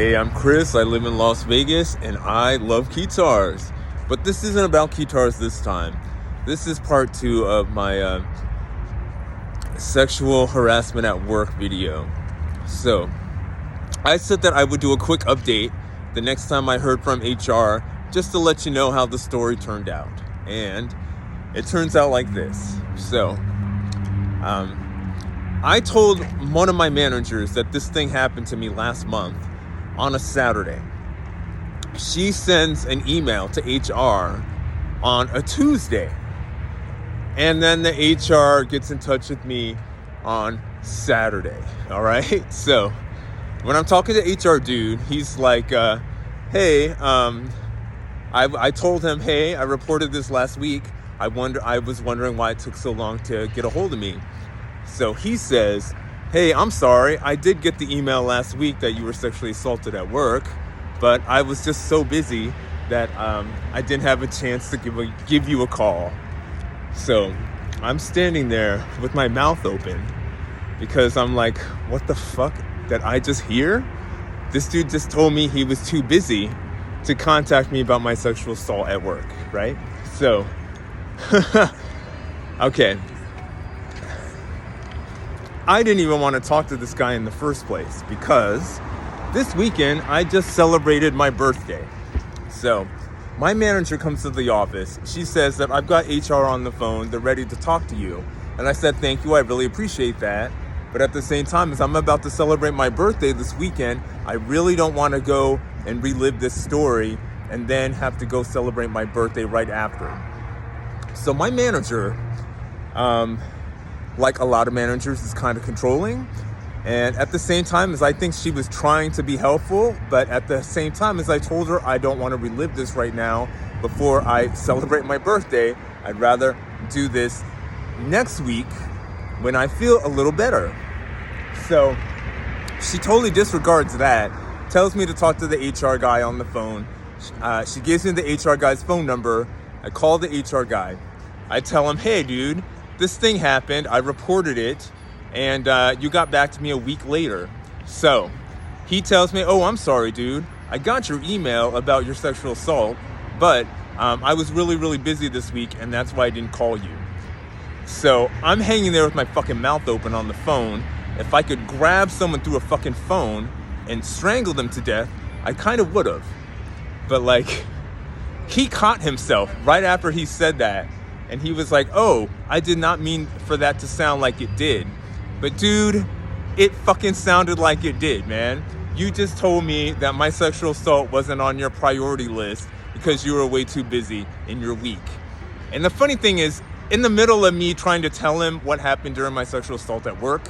Hey, I'm Chris. I live in Las Vegas and I love guitars. But this isn't about guitars this time. This is part 2 of my sexual harassment at work video. So, I said that I would do a quick update the next time I heard from HR just to let you know how the story turned out. And it turns out like this. So, I told one of my managers that this thing happened to me last month on a Saturday. She sends an email to HR on a Tuesday. And then the HR gets in touch with me on Saturday. All right. So when I'm talking to HR dude, he's like, hey, I told him, hey, I reported this last week. I was wondering why it took so long to get a hold of me. So he says, hey, I'm sorry. I did get the email last week that you were sexually assaulted at work, but I was just so busy that I didn't have a chance to give you a call. So I'm standing there with my mouth open because I'm like, what the fuck did I just hear? This dude just told me he was too busy to contact me about my sexual assault at work, right? So, okay. I didn't even want to talk to this guy in the first place because this weekend I just celebrated my birthday. So my manager comes to the office. She says that I've got HR on the phone. They're ready to talk to you. And I said, thank you. I really appreciate that. But at the same time, as I'm about to celebrate my birthday this weekend, I really don't want to go and relive this story and then have to go celebrate my birthday right after. So my manager, like a lot of managers, is kind of controlling. And at the same time, as I think she was trying to be helpful, but at the same time, as I told her, I don't want to relive this right now before I celebrate my birthday. I'd rather do this next week when I feel a little better. So she totally disregards that, tells me to talk to the HR guy on the phone. She gives me the HR guy's phone number. I call the HR guy. I tell him, hey, dude, this thing happened. I reported it. And you got back to me a week later. So he tells me, oh, I'm sorry, dude. I got your email about your sexual assault, but I was really, really busy this week, and that's why I didn't call you. So I'm hanging there with my fucking mouth open on the phone. If I could grab someone through a fucking phone and strangle them to death, I kind of would have. But like, he caught himself right after he said that. And he was like, oh, I did not mean for that to sound like it did. But dude, it fucking sounded like it did, man. You just told me that my sexual assault wasn't on your priority list because you were way too busy in your week. And the funny thing is, in the middle of me trying to tell him what happened during my sexual assault at work,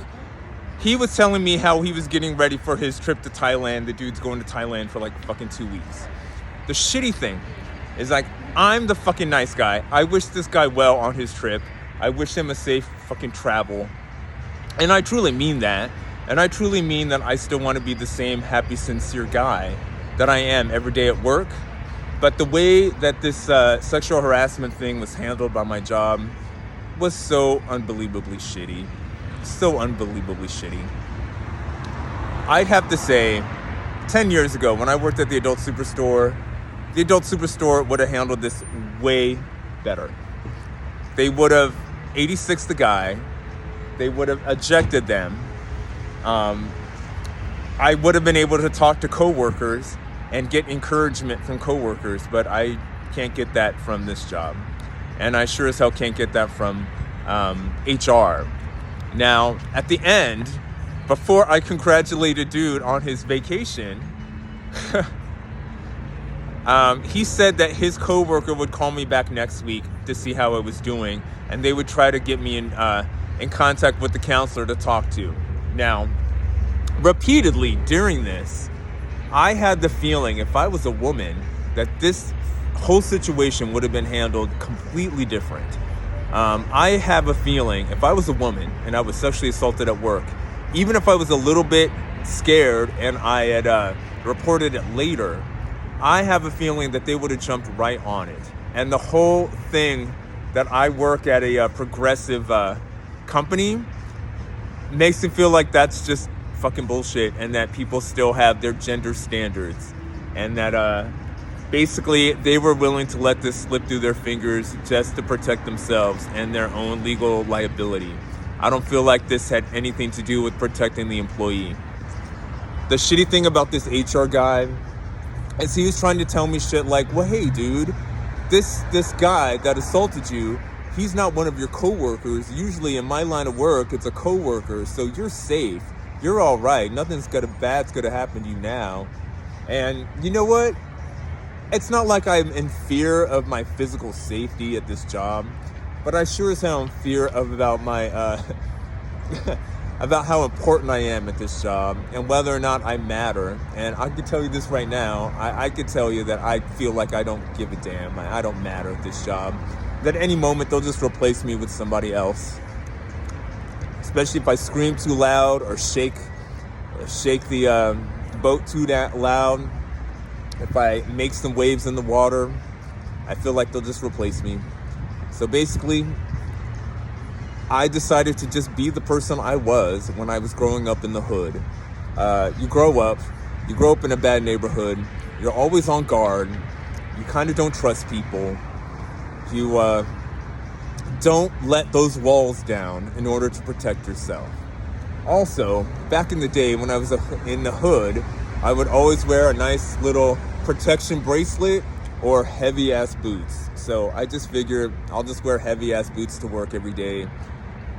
he was telling me how he was getting ready for his trip to Thailand. The dude's going to Thailand for like fucking 2 weeks. The shitty thing is, like, I'm the fucking nice guy. I wish this guy well on his trip. I wish him a safe fucking travel. And I truly mean that. And I truly mean that I still want to be the same happy, sincere guy that I am every day at work. But the way that this sexual harassment thing was handled by my job was so unbelievably shitty. So unbelievably shitty. I'd have to say, 10 years ago, when I worked at the Adult Superstore would have handled this way better. They would have 86'd the guy. They would have ejected them. I would have been able to talk to coworkers and get encouragement from coworkers, but I can't get that from this job. And I sure as hell can't get that from HR. Now, at the end, before I congratulated dude on his vacation, he said that his coworker would call me back next week to see how I was doing, and they would try to get me in contact with the counselor to talk to. Now, repeatedly during this, I had the feeling, if I was a woman, that this whole situation would have been handled completely different. I have a feeling, if I was a woman and I was sexually assaulted at work, even if I was a little bit scared and I had reported it later, I have a feeling that they would have jumped right on it. And the whole thing that I work at a progressive company makes me feel like that's just fucking bullshit, and that people still have their gender standards, and that basically they were willing to let this slip through their fingers just to protect themselves and their own legal liability. I don't feel like this had anything to do with protecting the employee. The shitty thing about this HR guy is he was trying to tell me shit like, well, hey, dude, this guy that assaulted you, he's not one of your coworkers. Usually in my line of work, it's a coworker, so you're safe. You're all right. Nothing's bad's gonna happen to you now. And you know what? It's not like I'm in fear of my physical safety at this job, but I sure as hell am fear about my about how important I am at this job and whether or not I matter. And I can tell you this right now, I could tell you that I feel like I don't give a damn. I don't matter at this job. That at any moment they'll just replace me with somebody else. Especially if I scream too loud or shake the boat too loud. If I make some waves in the water, I feel like they'll just replace me. So basically, I decided to just be the person I was when I was growing up in the hood. You grow up in a bad neighborhood, you're always on guard, you kind of don't trust people, you don't let those walls down in order to protect yourself. Also, back in the day when I was in the hood, I would always wear a nice little protection bracelet or heavy ass boots. So I just figured I'll just wear heavy ass boots to work every day.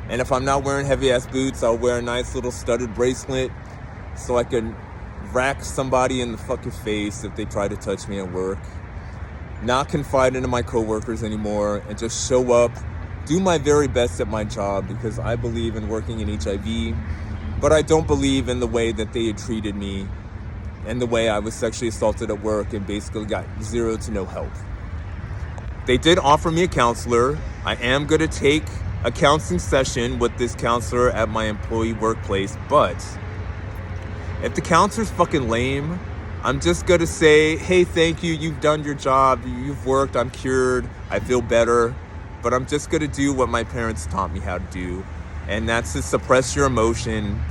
And if I'm not wearing heavy ass boots, I'll wear a nice little studded bracelet so I can rack somebody in the fucking face if they try to touch me at work. Not confide into my coworkers anymore and just show up, do my very best at my job because I believe in working in HIV, but I don't believe in the way that they had treated me and the way I was sexually assaulted at work and basically got zero to no help. They did offer me a counselor. I am going to take a counseling session with this counselor at my employee workplace, but if the counselor's fucking lame, I'm just gonna say, hey, thank you, you've done your job, you've worked, I'm cured, I feel better, but I'm just gonna do what my parents taught me how to do, and that's to suppress your emotion,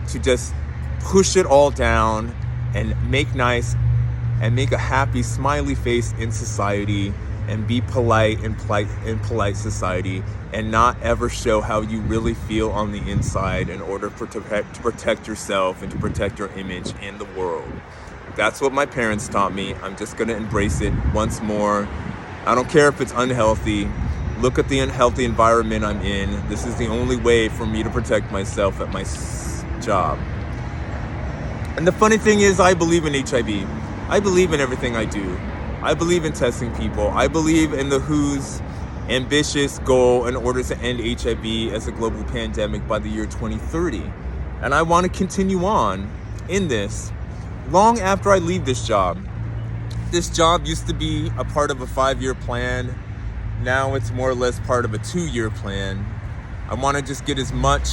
to just push it all down and make nice and make a happy, smiley face in society and be polite in polite society and not ever show how you really feel on the inside in order to protect yourself and to protect your image in the world. That's what my parents taught me. I'm just going to embrace it once more. I don't care if it's unhealthy. Look at the unhealthy environment I'm in. This is the only way for me to protect myself at my job. And the funny thing is, I believe in HIV. I believe in everything I do. I believe in testing people. I believe in the WHO's ambitious goal in order to end HIV as a global pandemic by the year 2030. And I want to continue on in this long after I leave this job. This job used to be a part of a 5-year plan. Now it's more or less part of a 2-year plan. I want to just get as much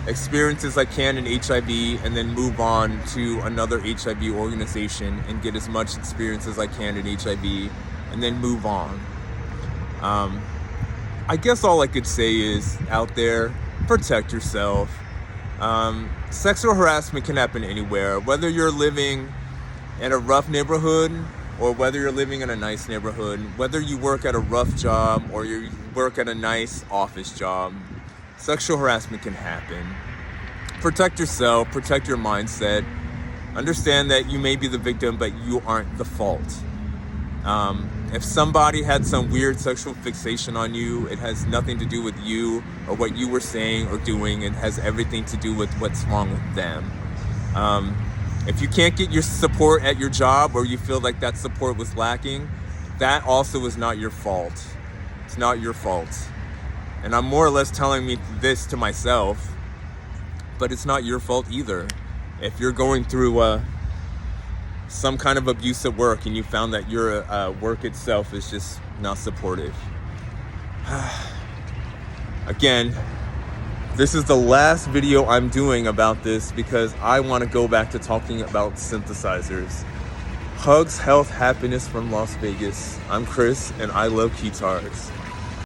experience as I can in HIV and then move on to another HIV organization and get as much experience as I can in HIV and then move on. I guess all I could say is, out there, protect yourself. Sexual harassment can happen anywhere, whether you're living in a rough neighborhood or whether you're living in a nice neighborhood, whether you work at a rough job or you work at a nice office job. Sexual harassment can happen. Protect yourself, protect your mindset. Understand that you may be the victim, but you aren't the fault. If somebody had some weird sexual fixation on you, it has nothing to do with you or what you were saying or doing. It has everything to do with what's wrong with them. If you can't get your support at your job or you feel like that support was lacking, that also is not your fault. It's not your fault. And I'm more or less telling me this to myself, but it's not your fault either. If you're going through some kind of abuse at work and you found that your work itself is just not supportive. Again, this is the last video I'm doing about this because I want to go back to talking about synthesizers. Hugs, health, happiness from Las Vegas. I'm Chris and I love keytards.